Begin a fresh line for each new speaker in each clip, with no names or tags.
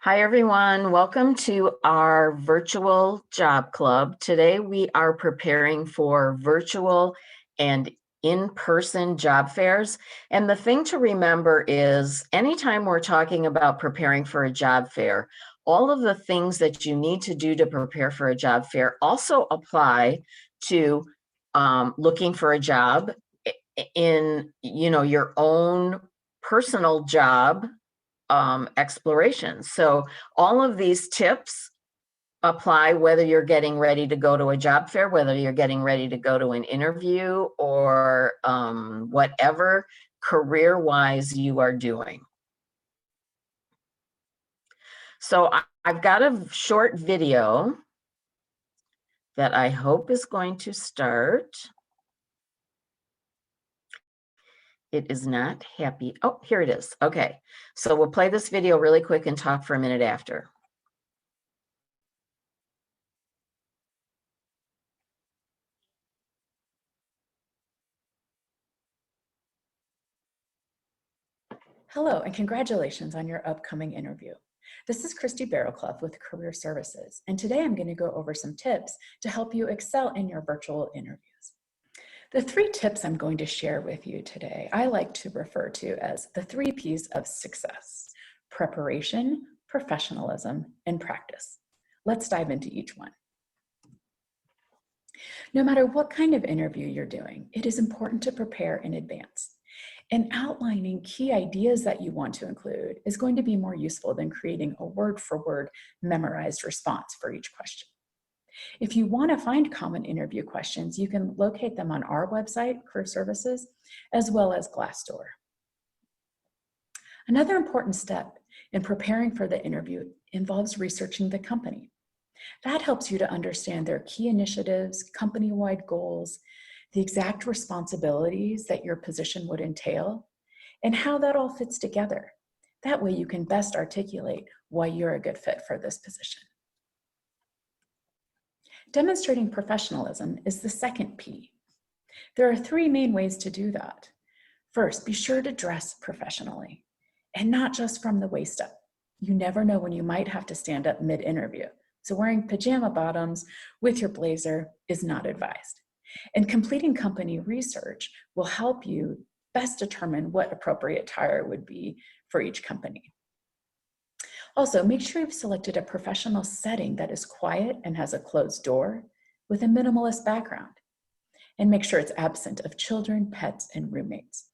Hi, everyone. Welcome to our virtual job club. Today, we are preparing for virtual and in-person job fairs. And the thing to remember is anytime we're talking about preparing for a job fair, all of the things that you need to do to prepare for a job fair also apply to looking for a job in, your own personal job exploration. So all of these tips apply whether you're getting ready to go to a job fair, whether you're getting ready to go to an interview, or whatever career-wise you are doing. So I've got a short video that I hope is going to start. It is not happy. Oh, here it is. Okay, so we'll play this video really quick and talk for a minute after.
Hello, and congratulations on your upcoming interview. This is Christy Barrowclough with Career Services, and today I'm going to go over some tips to help you excel in your virtual interviews. The 3 tips I'm going to share with you today, I like to refer to as the 3 P's of success: preparation, professionalism, and practice. Let's dive into each one. No matter what kind of interview you're doing, it is important to prepare in advance. And outlining key ideas that you want to include is going to be more useful than creating a word-for-word memorized response for each question. If you want to find common interview questions, you can locate them on our website, Career Services, as well as Glassdoor. Another important step in preparing for the interview involves researching the company. That helps you to understand their key initiatives, company-wide goals, the exact responsibilities that your position would entail, and how that all fits together. That way you can best articulate why you're a good fit for this position. Demonstrating professionalism is the second P. There are 3 main ways to do that. First, be sure to dress professionally, and not just from the waist up. You never know when you might have to stand up mid-interview, so wearing pajama bottoms with your blazer is not advised. And completing company research will help you best determine what appropriate attire would be for each company. Also, make sure you've selected a professional setting that is quiet and has a closed door with a minimalist background. And make sure it's absent of children, pets, and roommates.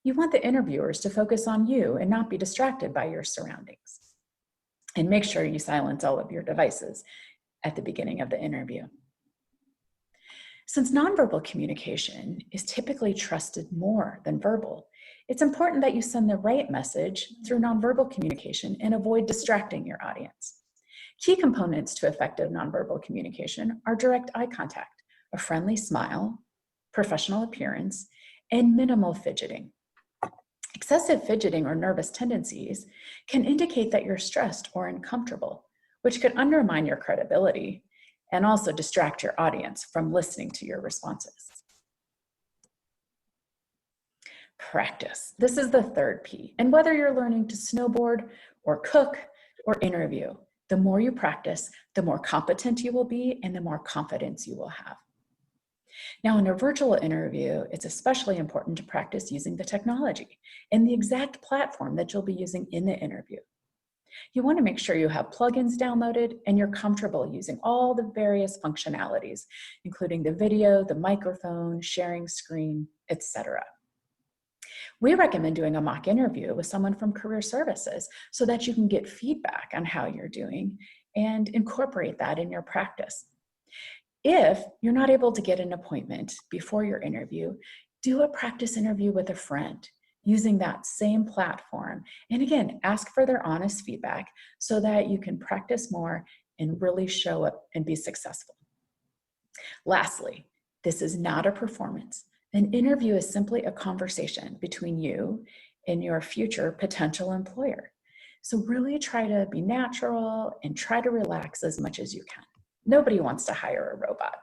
You want the interviewers to focus on you and not be distracted by your surroundings. And make sure you silence all of your devices at the beginning of the interview. Since nonverbal communication is typically trusted more than verbal, it's important that you send the right message through nonverbal communication and avoid distracting your audience. Key components to effective nonverbal communication are direct eye contact, a friendly smile, professional appearance, and minimal fidgeting. Excessive fidgeting or nervous tendencies can indicate that you're stressed or uncomfortable, which could undermine your credibility and also distract your audience from listening to your responses. Practice. This is the 3rd P. And whether you're learning to snowboard or cook or interview, the more you practice, the more competent you will be and the more confidence you will have. Now, in a virtual interview, it's especially important to practice using the technology and the exact platform that you'll be using in the interview. You want to make sure you have plugins downloaded and you're comfortable using all the various functionalities, including the video, the microphone, sharing screen, etc. We recommend doing a mock interview with someone from Career Services so that you can get feedback on how you're doing and incorporate that in your practice. If you're not able to get an appointment before your interview, do a practice interview with a friend using that same platform. And again, ask for their honest feedback so that you can practice more and really show up and be successful. Lastly, this is not a performance. An interview is simply a conversation between you and your future potential employer. So really try to be natural and try to relax as much as you can. Nobody wants to hire a robot.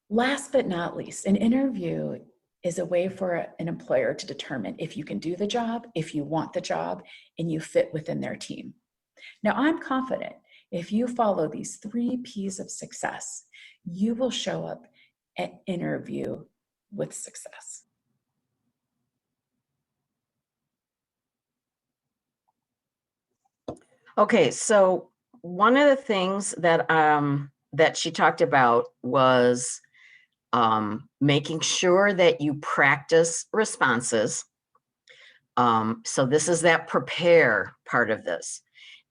Last but not least, an interview is a way for an employer to determine if you can do the job, if you want the job, and you fit within their team. Now, I'm confident if you follow these 3 P's of success, you will show up at interview with success.
Okay, so one of the things that she talked about was making sure that you practice responses. So this is that prepare part of this.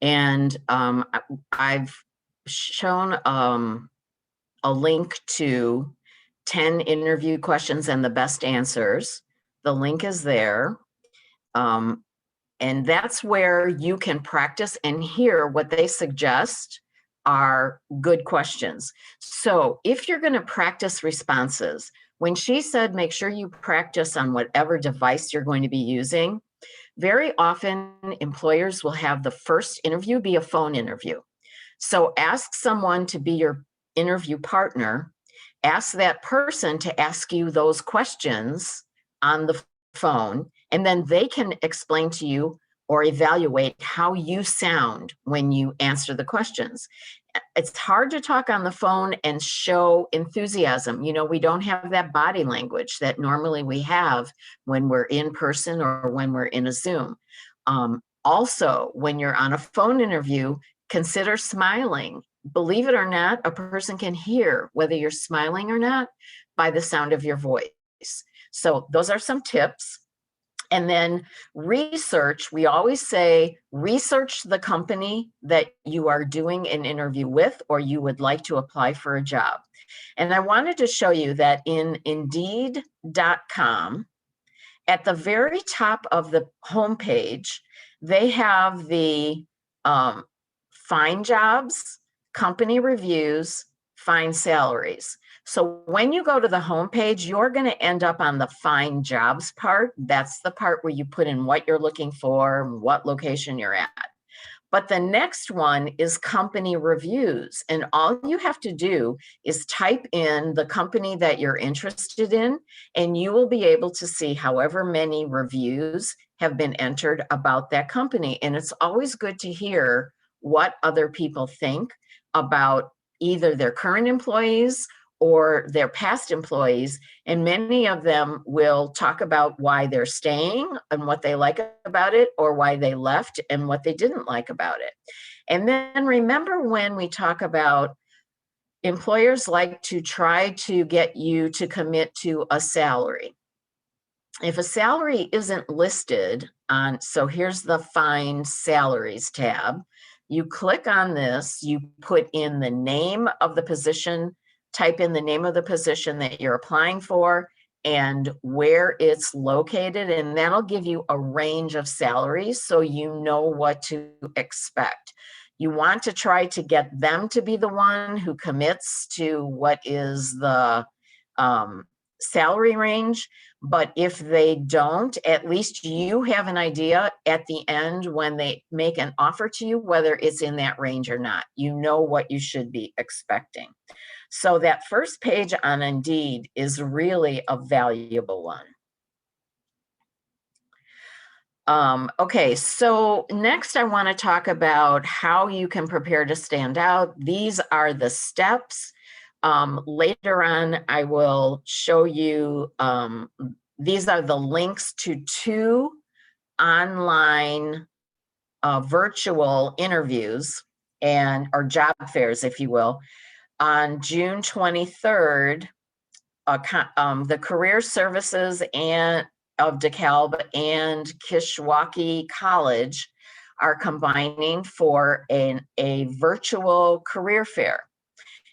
And I've shown a link to 10 interview questions and the best answers. The link is there. And that's where you can practice and hear what they suggest are good questions. So if you're going to practice responses, when she said make sure you practice on whatever device you're going to be using, very often employers will have the first interview be a phone interview. So ask someone to be your interview partner. Ask that person to ask you those questions on the phone, and then they can explain to you or evaluate how you sound when you answer the questions. It's hard to talk on the phone and show enthusiasm. You know, we don't have that body language that normally we have when we're in person or when we're in a Zoom. Also, when you're on a phone interview, consider smiling. Believe it or not, a person can hear whether you're smiling or not by the sound of your voice. So those are some tips. And then research, we always say, research the company that you are doing an interview with or you would like to apply for a job. And I wanted to show you that in Indeed.com, at the very top of the homepage, they have the find jobs, company reviews, find salaries. So when you go to the homepage, you're going to end up on the find jobs part. That's the part where you put in what you're looking for, what location you're at. But the next one is company reviews. And all you have to do is type in the company that you're interested in, and you will be able to see however many reviews have been entered about that company. And it's always good to hear what other people think about either their current employees or their past employees, and many of them will talk about why they're staying and what they like about it, or why they left and what they didn't like about it. And then remember, when we talk about employers like to try to get you to commit to a salary. If a salary isn't listed on, so here's the Find Salaries tab. You click on this, you put in the name of the position, type in the name of the position that you're applying for and where it's located, and that'll give you a range of salaries so you know what to expect. You want to try to get them to be the one who commits to what is the salary range. But if they don't, at least you have an idea at the end when they make an offer to you, whether it's in that range or not. You know what you should be expecting. So that first page on Indeed is really a valuable one. Okay, so next I want to talk about how you can prepare to stand out. These are the steps. Later on, I will show you, these are the links to 2 online virtual interviews or job fairs, if you will. On June 23rd, the Career Services of DeKalb and Kishwaukee College are combining for a virtual career fair.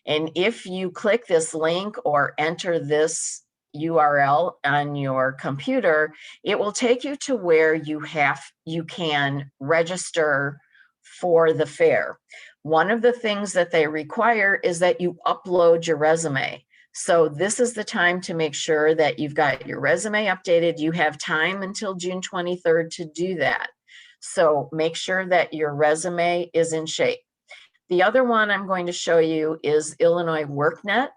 And if you click this link or enter this URL on your computer, it will take you to where you can register for the fair. One of the things that they require is that you upload your resume. So this is the time to make sure that you've got your resume updated. You have time until June 23rd to do that. So make sure that your resume is in shape. The other one I'm going to show you is Illinois WorkNet.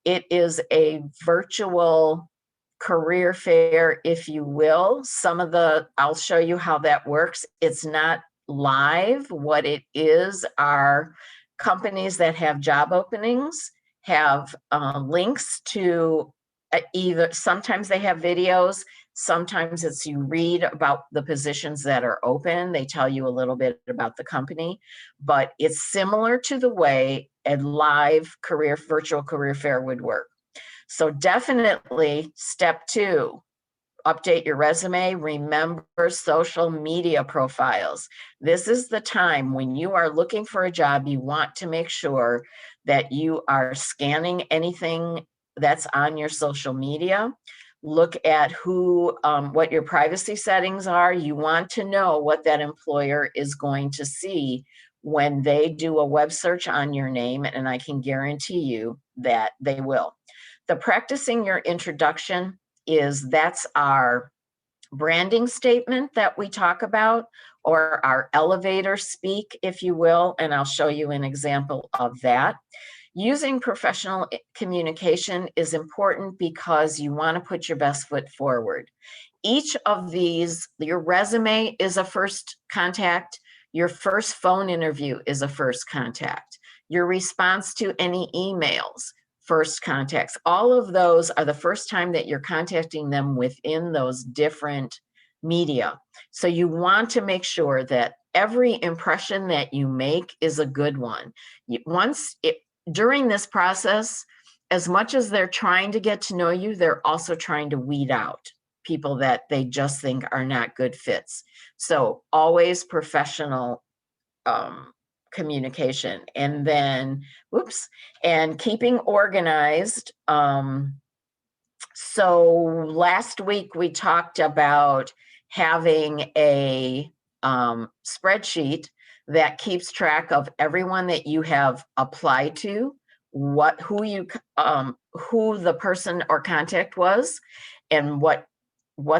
It is a virtual career fair, if you will. I'll show you how that works. It's not live. What it is are companies that have job openings, have links to sometimes they have videos, sometimes it's you read about the positions that are open. They tell you a little bit about the company, but it's similar to the way a live virtual career fair would work. So definitely step 2, update your resume. Remember social media profiles. This is the time when you are looking for a job, you want to make sure that you are scanning anything that's on your social media. Look at what your privacy settings are. You want to know what that employer is going to see when they do a web search on your name, and I can guarantee you that they will. The practicing your introduction that's our branding statement that we talk about, or our elevator speak, if you will, and I'll show you an example of that. Using professional communication is important because you want to put your best foot forward. Each of these, your resume is a first contact, your first phone interview is a first contact, your response to any emails, first contacts. All of those are the first time that you're contacting them within those different media. So you want to make sure that every impression that you make is a good one. During this process, as much as they're trying to get to know you, they're also trying to weed out people that they just think are not good fits. So always professional communication. And then, and keeping organized. So last week we talked about having a spreadsheet that keeps track of everyone that you have applied to, who the person or contact was, and what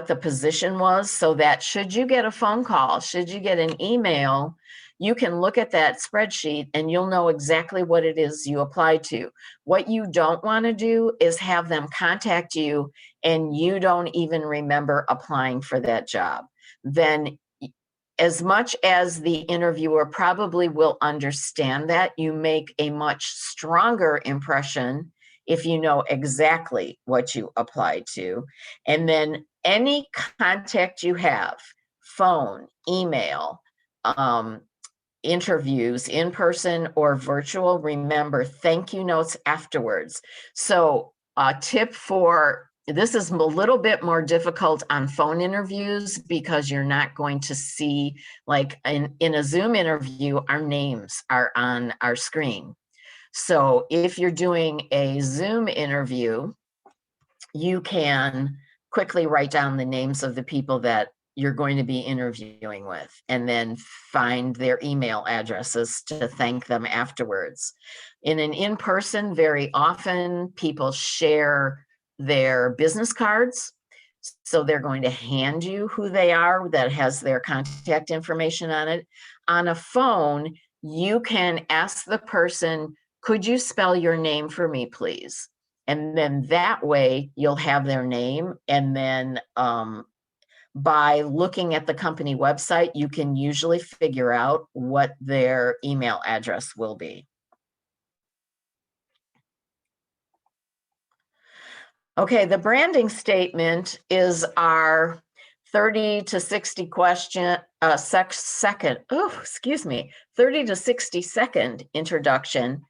the position was, so that should you get a phone call, should you get an email, you can look at that spreadsheet and you'll know exactly what it is you applied to. What you don't want to do is have them contact you and you don't even remember applying for that job. Then, as much as the interviewer probably will understand that, you make a much stronger impression if you know exactly what you applied to. And then any contact you have, phone, email, interviews, in person or virtual, remember thank you notes afterwards. So a tip this is a little bit more difficult on phone interviews because you're not going to see, like in a Zoom interview, our names are on our screen. So if you're doing a Zoom interview, you can quickly write down the names of the people that you're going to be interviewing with, and then find their email addresses to thank them afterwards. In an in-person, very often people share their business cards. So they're going to hand you who they are that has their contact information on it. On a phone, you can ask the person, could you spell your name for me, please? And then that way you'll have their name. And then by looking at the company website, you can usually figure out what their email address will be. Okay, the branding statement is our 30 to 60 question, 30 to 60 second introduction.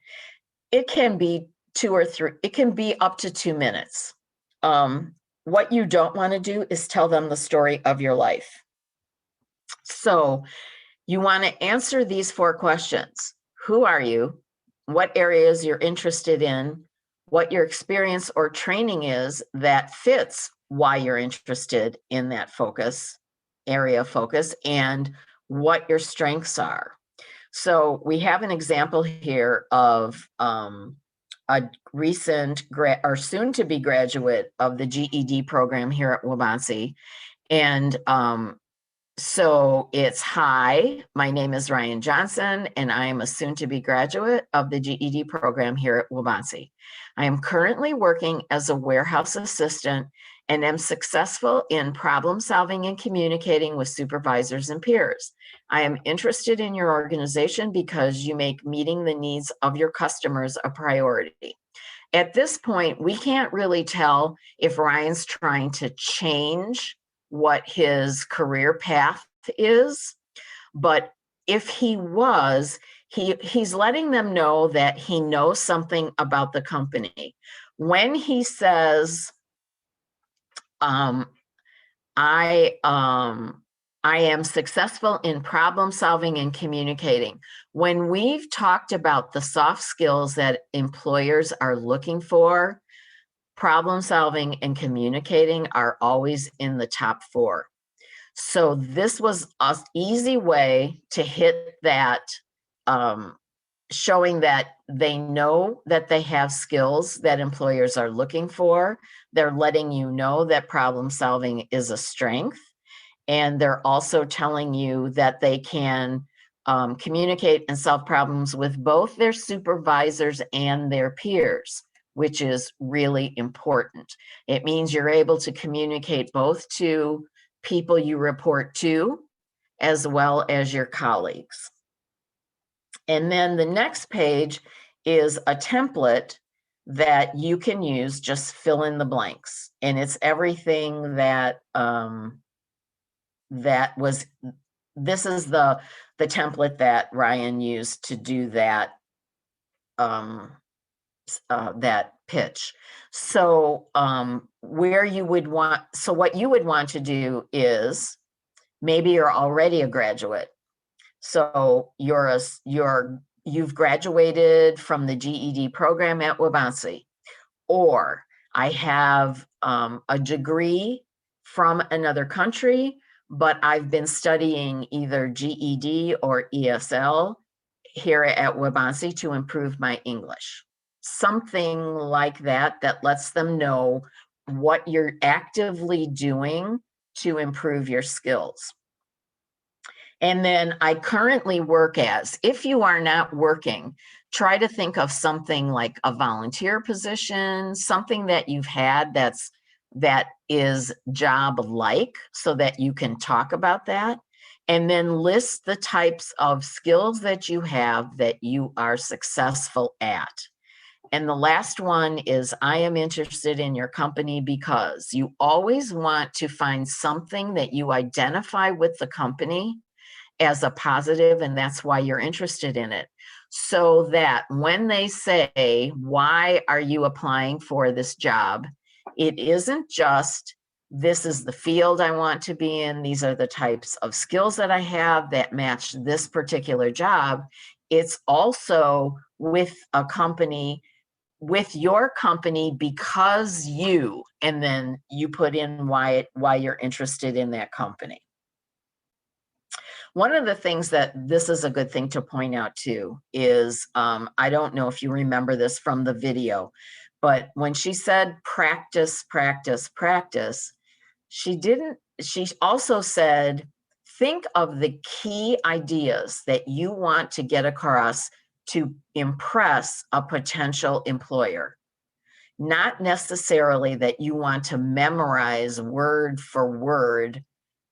It can be 2 or 3, it can be up to 2 minutes. What you don't want to do is tell them the story of your life. So you want to answer these 4 questions. Who are you? What areas you're interested in? What your experience or training is that fits why you're interested in that area of focus, and what your strengths are. So we have an example here of a recent or soon to be graduate of the GED program here at Waubonsie. And So it's hi, my name is Ryan Johnson, and I am a soon-to-be graduate of the GED program here at Waubonsie. I am currently working as a warehouse assistant and am successful in problem solving and communicating with supervisors and peers. I am interested in your organization because you make meeting the needs of your customers a priority. At this point, we can't really tell if Ryan's trying to change what his career path is, but if he was, he's letting them know that he knows something about the company. When he says, um, I am successful in problem solving and communicating. When we've talked about the soft skills that employers are looking for, problem solving and communicating are always in the top 4. So this was an easy way to hit that, showing that they know that they have skills that employers are looking for. They're letting you know that problem solving is a strength. And they're also telling you that they can communicate and solve problems with both their supervisors and their peers, which is really important. It means you're able to communicate both to people you report to as well as your colleagues. And then the next page is a template that you can use, just fill in the blanks. And it's everything that this is the template that Ryan used to do that that pitch. So what you would want to do is, maybe you're already a graduate. So you've graduated from the GED program at Waubonsie, or I have a degree from another country, but I've been studying either GED or ESL here at Waubonsie to improve my English. Something like that, that lets them know what you're actively doing to improve your skills. And then I currently work as, if you are not working, try to think of something like a volunteer position, something that you've had that is job-like, so that you can talk about that. And then list the types of skills that you have that you are successful at. And the last one is, I am interested in your company because. You always want to find something that you identify with the company as a positive, and that's why you're interested in it. So that when they say, why are you applying for this job? It isn't just, this is the field I want to be in, these are the types of skills that I have that match this particular job. It's also with a company, with your company, because you, and then you put in why you're interested in that company. One of the things that this is a good thing to point out too is, I don't know if you remember this from the video, but when she said practice, practice, practice, she also said, think of the key ideas that you want to get across to impress a potential employer. Not necessarily that you want to memorize word for word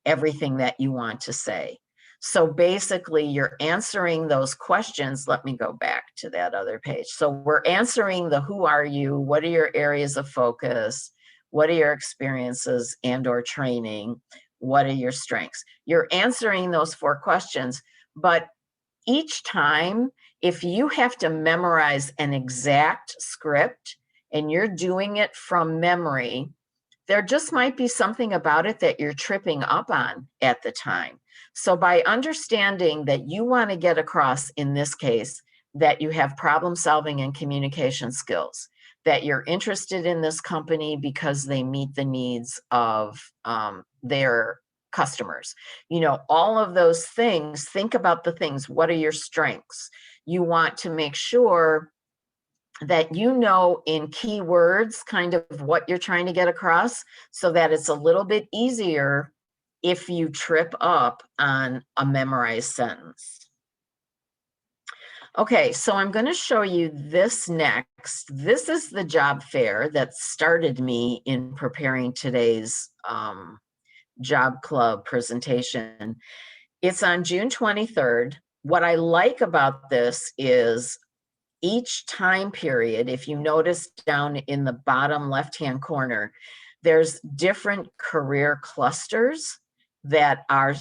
everything that you want to say. So basically, you're answering those questions. Let me go back to that other page. So we're answering the who are you, what are your areas of focus, what are your experiences and or training, what are your strengths? You're answering those 4 questions, but each time, if you have to memorize an exact script and you're doing it from memory, there just might be something about it that you're tripping up on at the time. So by understanding that you want to get across, in this case, that you have problem solving and communication skills, that you're interested in this company because they meet the needs of their customers, all of those things, think about the things. What are your strengths? You want to make sure that you know in keywords kind of what you're trying to get across, so that it's a little bit easier if you trip up on a memorized sentence. Okay, so I'm going to show you this next. This is the job fair that started me in preparing today's job club presentation. It's on June 23rd. What I like about this is each time period, if you notice down in the bottom left-hand corner, there's different career clusters that are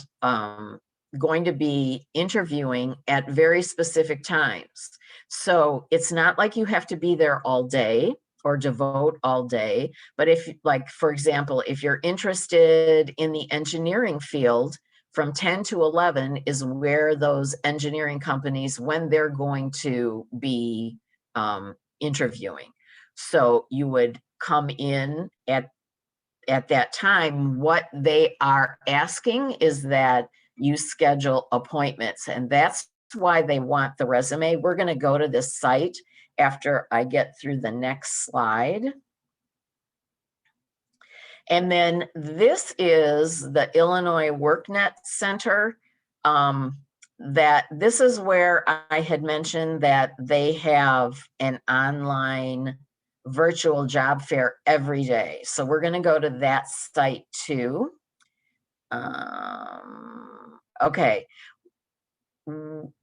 going to be interviewing at very specific times. So it's not like you have to be there all day or devote all day, but if, like, for example, if you're interested in the engineering field, from 10 to 11 is where those engineering companies, when they're going to be interviewing. So you would come in at that time. What they are asking is that you schedule appointments, and that's why they want the resume. We're going to go to this site after I get through the next slide. And then this is the Illinois WorkNet Center. That this is where I had mentioned that they have an online virtual job fair every day. So we're going to go to that site too. Okay,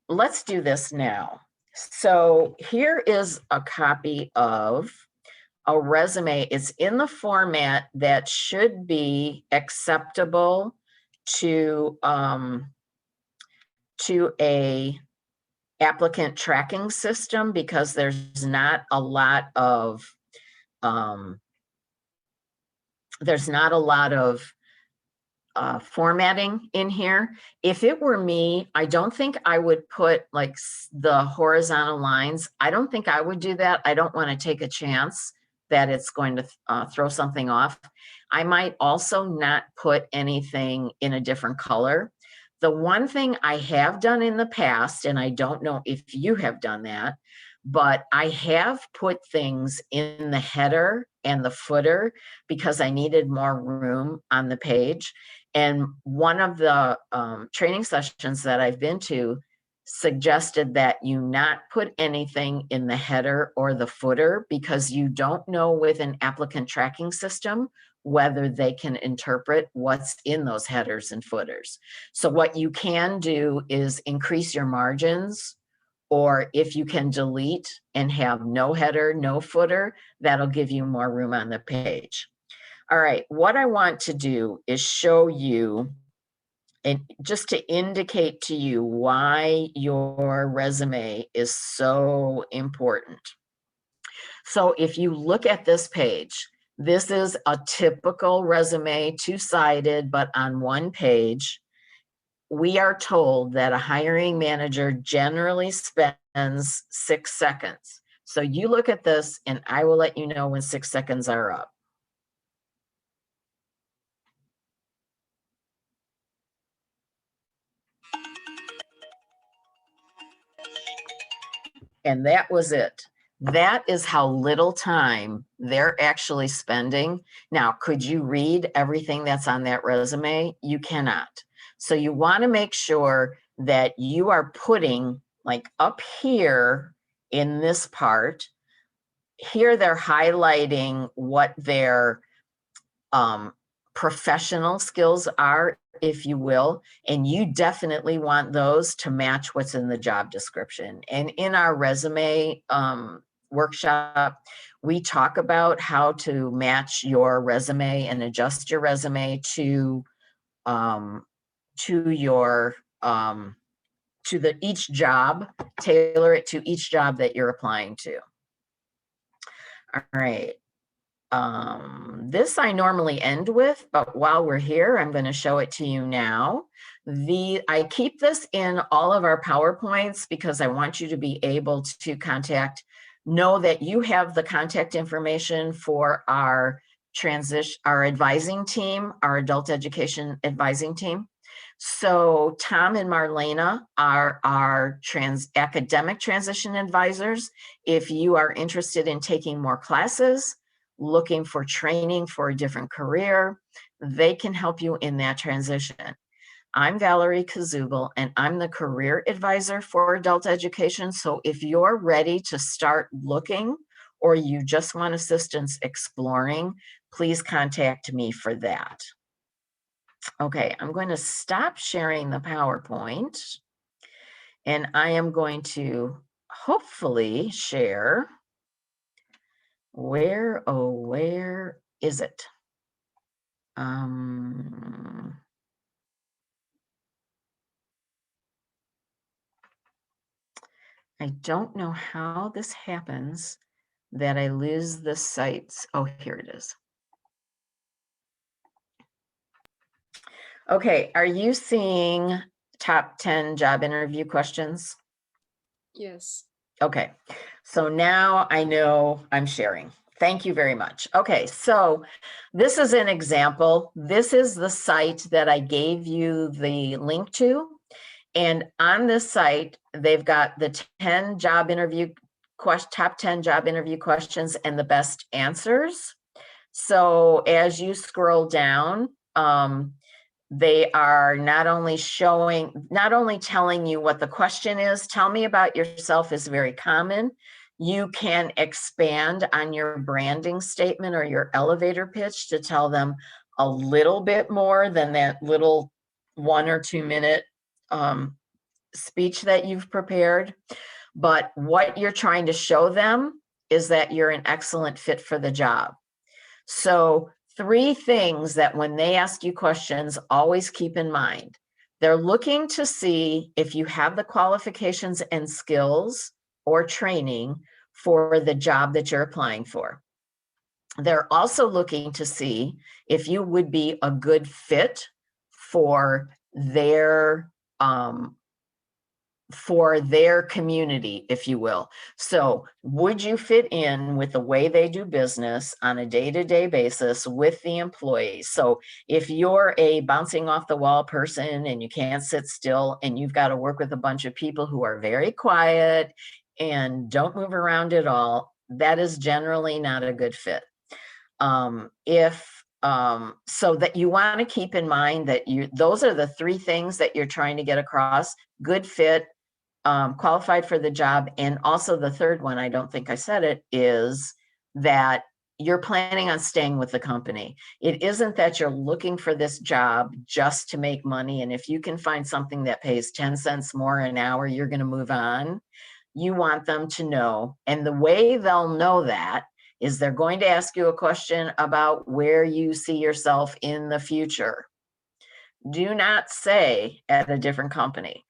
let's do this now. So here is a copy of a resume. It's in the format that should be acceptable to a applicant tracking system, because there's not a lot of formatting in here. If it were me, I don't think I would put like the horizontal lines. I don't think I would do that. I don't want to take a chance that it's going to throw something off. I might also not put anything in a different color. The one thing I have done in the past, and I don't know if you have done that, but I have put things in the header and the footer because I needed more room on the page. And one of the training sessions that I've been to suggested that you not put anything in the header or the footer, because you don't know with an applicant tracking system whether they can interpret what's in those headers and footers. So what you can do is increase your margins, or if you can delete and have no header, no footer, that'll give you more room on the page. All right, what I want to do is show you, and just to indicate to you why your resume is so important. So if you look at this page, this is a typical resume, two-sided, but on one page. We are told that a hiring manager generally spends 6 seconds. So you look at this and I will let you know when 6 seconds are up. And that was it. That is how little time they're actually spending. Now, could you read everything that's on that resume? You cannot. So you want to make sure that you are putting, like up here in this part, here they're highlighting what their professional skills are, if you will, and you definitely want those to match what's in the job description. And in our resume workshop, we talk about how to match your resume and adjust your resume to your each job, tailor it to each job that you're applying to. All right. This I normally end with, but while we're here, I'm going to show it to you now. I keep this in all of our PowerPoints because I want you to be able to know that you have the contact information for our advising team, our adult education advising team. So Tom and Marlena are our academic transition advisors. If you are interested in taking more classes, looking for training for a different career, they can help you in that transition. I'm Valerie Kazubel, and I'm the career advisor for adult education. So if you're ready to start looking, or you just want assistance exploring, please contact me for that. Okay, I'm going to stop sharing the PowerPoint, and I am going to hopefully share where is it? I don't know how this happens that I lose the sites. Oh, here it is. Okay, are you seeing top 10 job interview questions?
Yes.
Okay, so now I know I'm sharing. Thank you very much. Okay, so this is an example. This is the site that I gave you the link to. And on this site, they've got the 10 job interview top 10 job interview questions and the best answers. So as you scroll down, they are not only telling you what the question is, tell me about yourself is very common. You can expand on your branding statement or your elevator pitch to tell them a little bit more than that little 1 or 2 minute speech that you've prepared. But what you're trying to show them is that you're an excellent fit for the job. So 3 things that when they ask you questions, always keep in mind. They're looking to see if you have the qualifications and skills or training for the job that you're applying for. They're also looking to see if you would be a good fit for their community, if you will. So would you fit in with the way they do business on a day-to-day basis with the employees? So if you're a bouncing off the wall person and you can't sit still and you've got to work with a bunch of people who are very quiet and don't move around at all, that is generally not a good fit. So that you want to keep in mind that those are the 3 things that you're trying to get across: good fit, qualified for the job. And also the third one, I don't think I said it, is that you're planning on staying with the company. It isn't that you're looking for this job just to make money. And if you can find something that pays 10 cents more an hour, you're going to move on. You want them to know. And the way they'll know that is they're going to ask you a question about where you see yourself in the future. Do not say at a different company.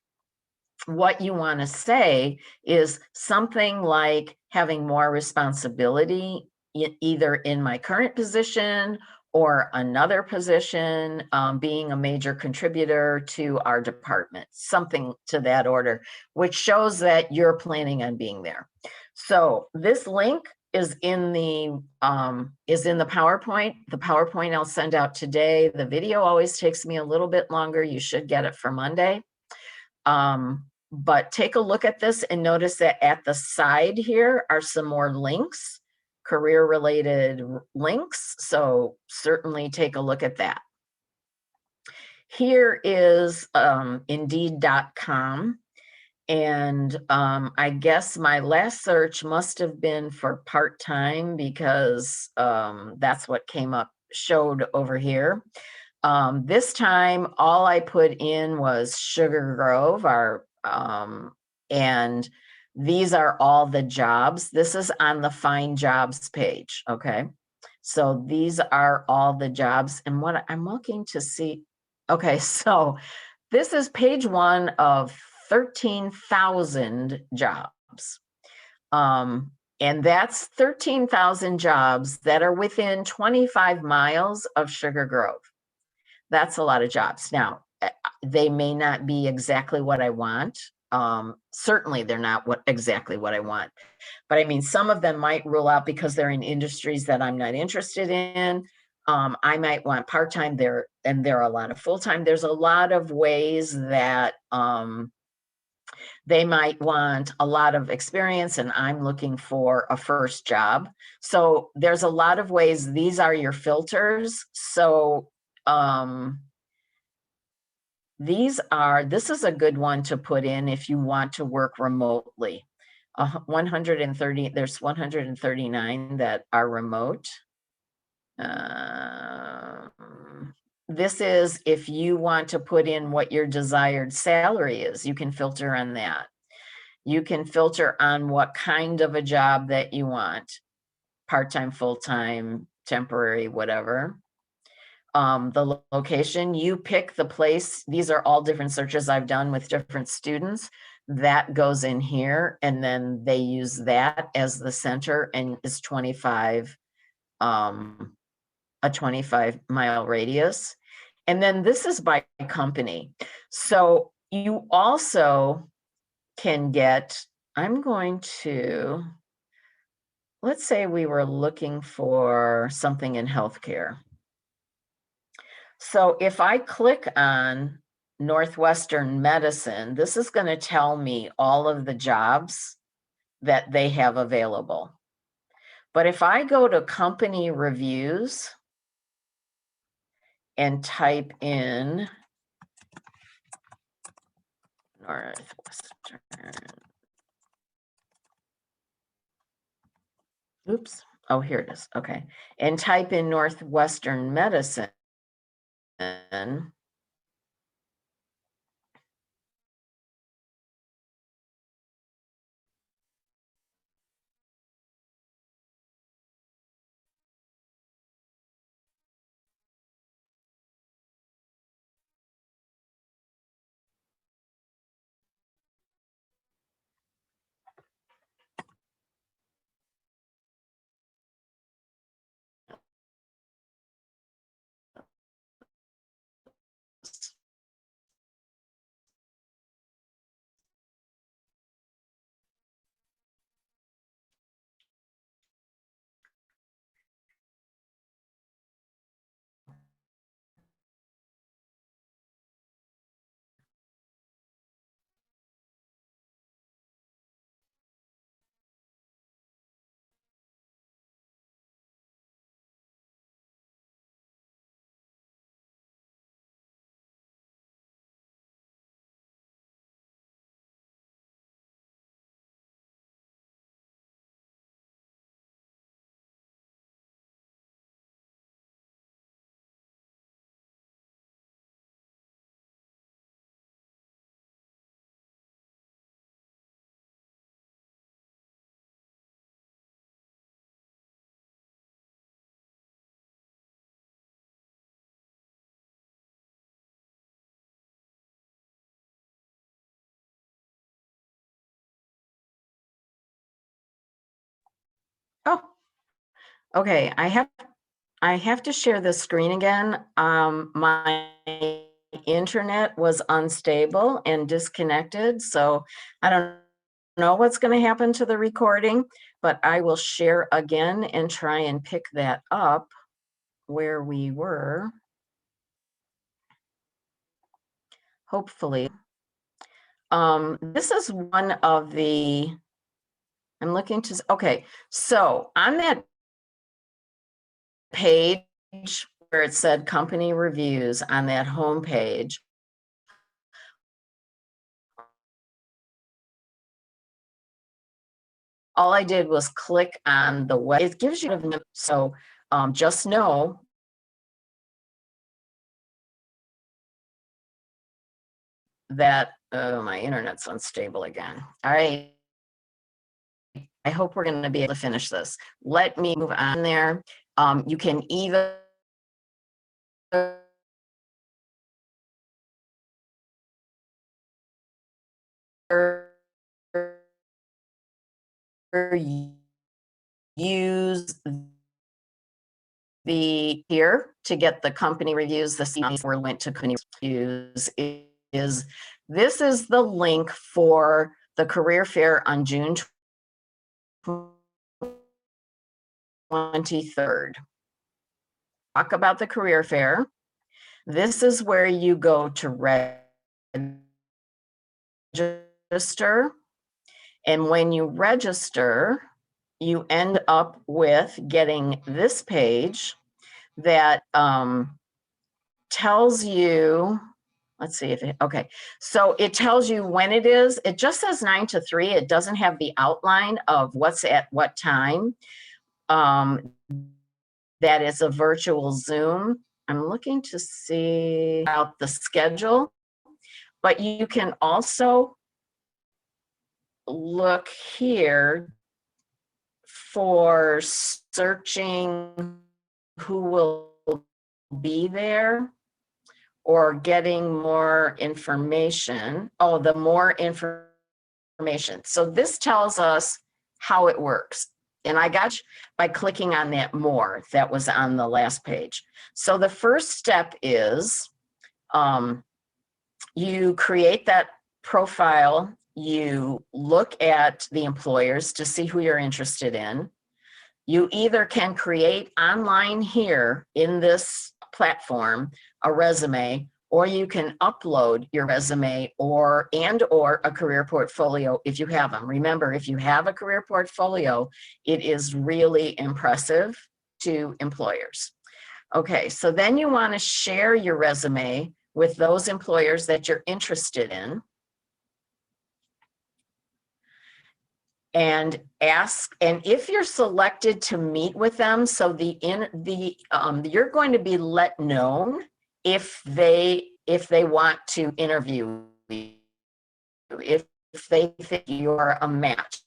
What you want to say is something like having more responsibility, either in my current position or another position, being a major contributor to our department, something to that order, which shows that you're planning on being there. So this link is in the PowerPoint. The PowerPoint I'll send out today. The video always takes me a little bit longer. You should get it for Monday. But take a look at this and notice that at the side here are some more links, career related links. So certainly take a look at that. Here is Indeed.com. And I guess my last search must have been for part-time because that's what showed over here. This time, all I put in was Sugar Grove, and these are all the jobs. This is on the Find Jobs page, okay? So these are all the jobs. And what I'm looking to see, okay, so this is page 1 of 13,000 jobs. And that's 13,000 jobs that are within 25 miles of Sugar Grove. That's a lot of jobs. Now, they may not be exactly what I want. Certainly they're not exactly what I want. But I mean, some of them might rule out because they're in industries that I'm not interested in. I might want part-time there, and there are a lot of full-time. There's a lot of ways that they might want a lot of experience, and I'm looking for a first job. So there's a lot of ways. These are your filters. So This is a good one to put in if you want to work remotely. 130, there's 139 that are remote. This is if you want to put in what your desired salary is, you can filter on that. You can filter on what kind of a job that you want, part-time, full-time, temporary, whatever. The location, you pick the place. These are all different searches I've done with different students. That goes in here, and then they use that as the center, and is 25, a 25-mile radius. And then this is by company. So you also can get, I'm going to, let's say we were looking for something in healthcare. So if I click on Northwestern Medicine, this is going to tell me all of the jobs that they have available. But if I go to company reviews and type in Northwestern, oops, oh, here it is, okay, and type in Northwestern Medicine, oh, okay, I have to share the screen again. My internet was unstable and disconnected, so I don't know what's going to happen to the recording, but I will share again and try and pick that up where we were. Hopefully. This is one of the, I'm looking to, okay, so on that page where it said company reviews on that home page, all I did was click on the web. It gives you, so just know that, oh, my internet's unstable again. All right. I hope we're going to be able to finish this. Let me move on there. You can either use the here to get the company reviews. The CDs were linked to company reviews. This is the link for the career fair on June 23rd. Talk about the career fair. This is where you go to register. And when you register, you end up with getting this page that tells you, let's see if it, okay. So it tells you when it is. It just says 9 to 3. It doesn't have the outline of what's at what time. That is a virtual Zoom. I'm looking to see about the schedule, but you can also look here for searching who will be there or getting more information. Oh, the more information. So this tells us how it works. And I got you by clicking on that more that was on the last page. So the first step is you create that profile. You look at the employers to see who you're interested in. You either can create online here in this platform a resume, or you can upload your resume or a career portfolio if you have them. Remember, if you have a career portfolio, it is really impressive to employers. Okay, so then you want to share your resume with those employers that you're interested in. And ask, and if you're selected to meet with them, so you're going to be let known if they want to interview you, if they think you're a match.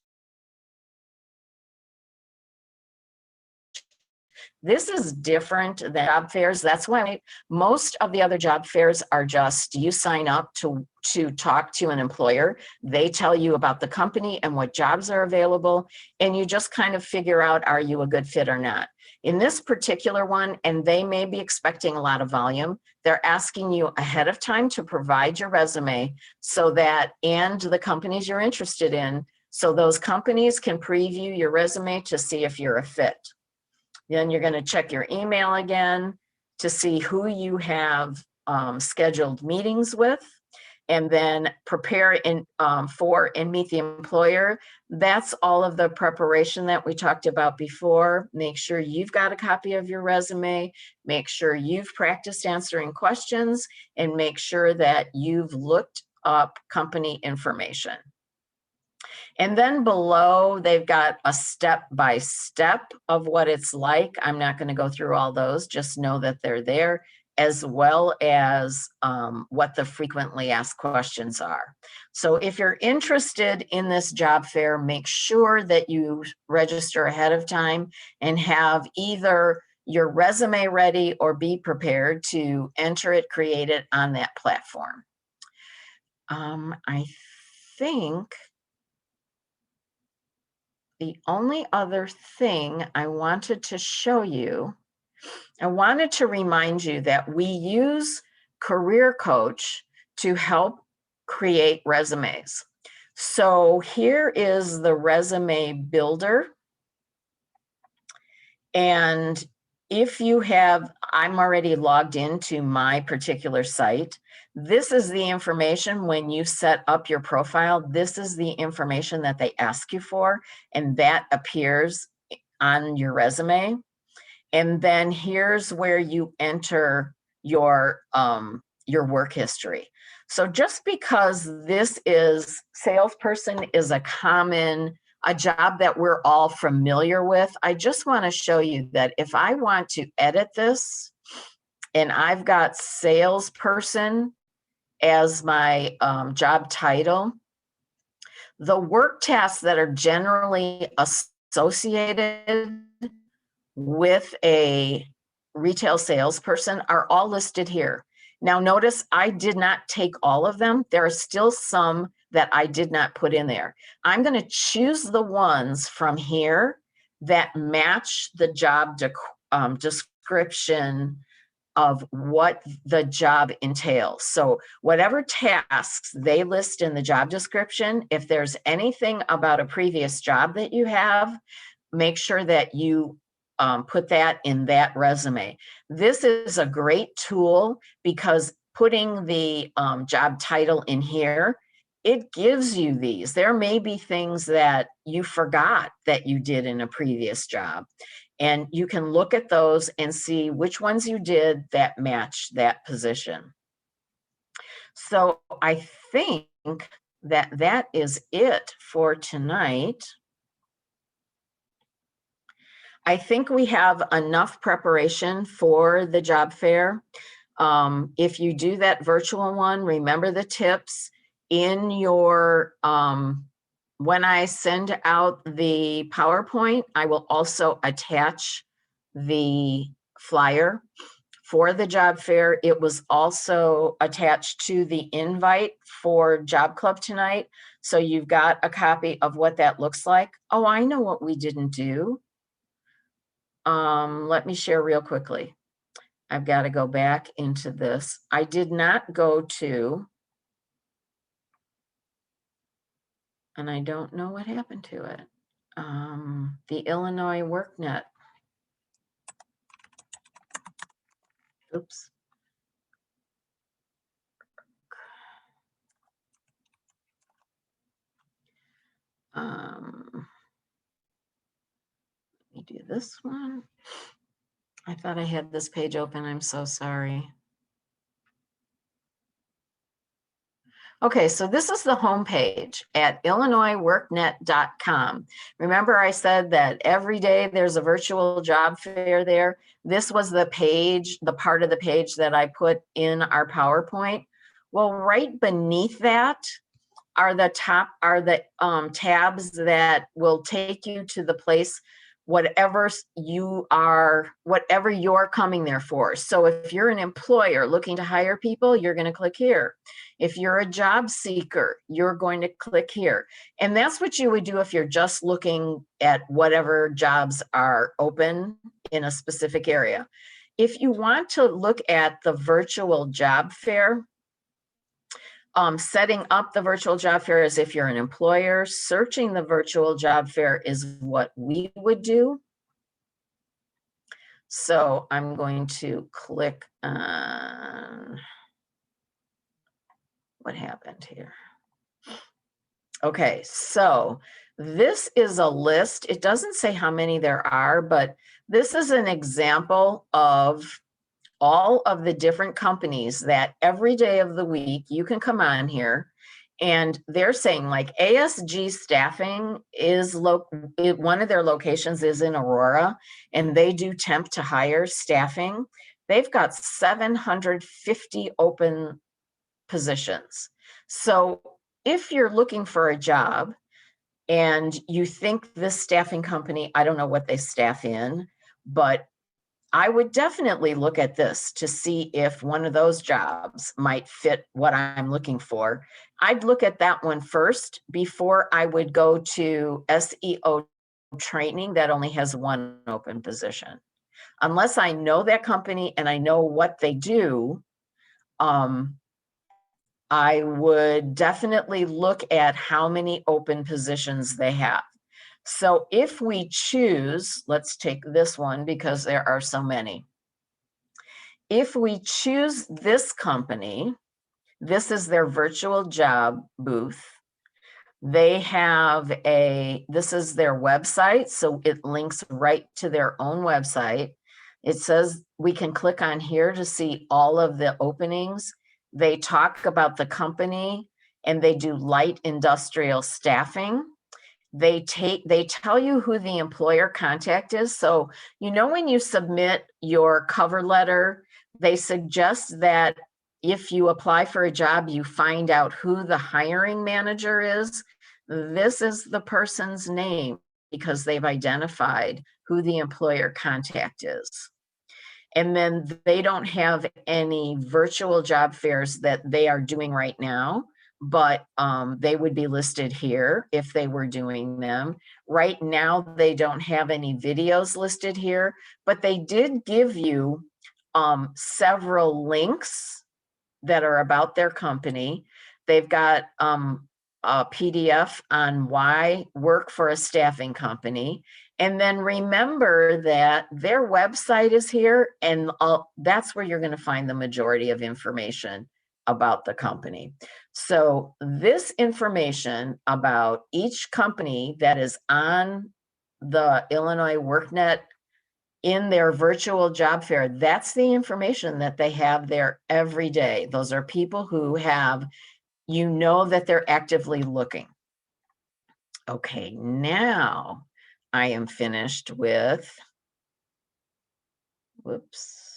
This is different than job fairs. That's why most of the other job fairs are just, you sign up to talk to an employer. They tell you about the company and what jobs are available, and you just kind of figure out, are you a good fit or not? In this particular one, and they may be expecting a lot of volume, they're asking you ahead of time to provide your resume so that, and the companies you're interested in, so those companies can preview your resume to see if you're a fit. Then you're going to check your email again to see who you have scheduled meetings with, and then prepare for and meet the employer. That's all of the preparation that we talked about before. Make sure you've got a copy of your resume, make sure you've practiced answering questions, and make sure that you've looked up company information. And then below, they've got a step-by-step of what it's like. I'm not going to go through all those, just know that they're there, as well as what the frequently asked questions are. So if you're interested in this job fair, make sure that you register ahead of time and have either your resume ready or be prepared to enter it, create it on that platform. I think the only other thing I wanted to show you, I wanted to remind you that we use Career Coach to help create resumes. So here is the resume builder. And if you have, I'm already logged into my particular site. This is the information when you set up your profile. This is the information that they ask you for, and that appears on your resume. And then here's where you enter your work history. So just because this is salesperson is a job that we're all familiar with, I just want to show you that if I want to edit this and I've got salesperson as my job title, the work tasks that are generally associated with a retail salesperson are all listed here. Now notice I did not take all of them. There are still some that I did not put in there. I'm going to choose the ones from here that match the job description of what the job entails. So whatever tasks they list in the job description, if there's anything about a previous job that you have, make sure that you put that in that resume. This is a great tool because putting the job title in here, it gives you these. There may be things that you forgot that you did in a previous job. And you can look at those and see which ones you did that match that position. So I think that is it for tonight. I think we have enough preparation for the job fair. If you do that virtual one, remember the tips in your, when I send out the PowerPoint, I will also attach the flyer for the job fair. It was also attached to the invite for Job Club tonight. So you've got a copy of what that looks like. Oh, I know what we didn't do. Let me share real quickly. I've got to go back into this. I did not go to, and I don't know what happened to it. The Illinois WorkNet. Oops. Let me do this one. I thought I had this page open. I'm so sorry. Okay, so this is the homepage at illinoisworknet.com. Remember I said that every day there's a virtual job fair there. This was the page, the part of the page that I put in our PowerPoint. Well, right beneath that are the tabs that will take you to the place whatever you're coming there for. So if you're an employer looking to hire people, you're going to click here. If you're a job seeker, you're going to click here. And that's what you would do if you're just looking at whatever jobs are open in a specific area. If you want to look at the virtual job fair, setting up the virtual job fair as if you're an employer, searching the virtual job fair is what we would do. So I'm going to click on what happened here. Okay, so this is a list. It doesn't say how many there are, but this is an example of all of the different companies that every day of the week you can come on here, and they're saying like ASG Staffing is one of their locations is in Aurora, and they do temp to hire staffing. They've got 750 open positions. So if you're looking for a job and you think this staffing company, I don't know what they staff in, but I would definitely look at this to see if one of those jobs might fit what I'm looking for. I'd look at that one first before I would go to SEO training that only has one open position. Unless I know that company and I know what they do, I would definitely look at how many open positions they have. So if we choose, let's take this one because there are so many. If we choose this company, this is their virtual job booth. They have this is their website, so it links right to their own website. It says we can click on here to see all of the openings. They talk about the company and they do light industrial staffing. They tell you who the employer contact is. So, when you submit your cover letter, they suggest that if you apply for a job, you find out who the hiring manager is. This is the person's name because they've identified who the employer contact is. And then they don't have any virtual job fairs that they are doing right now, but they would be listed here if they were doing them. Right now, they don't have any videos listed here, but they did give you several links that are about their company. They've got a PDF on why work for a staffing company. And then remember that their website is here, and that's where you're going to find the majority of information about the company. So this information about each company that is on the Illinois WorkNet in their virtual job fair. That's the information that they have there every day. Those are people who have, you know, that they're actively looking. Okay, now I am finished with, whoops.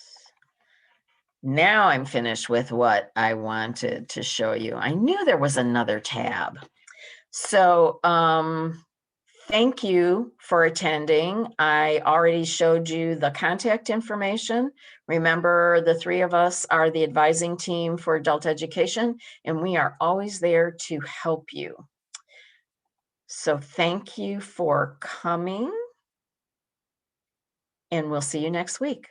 Now I'm finished with what I wanted to show you. I knew there was another tab. So thank you for attending. I already showed you the contact information. Remember, the three of us are the advising team for adult education, and we are always there to help you. So thank you for coming, and we'll see you next week.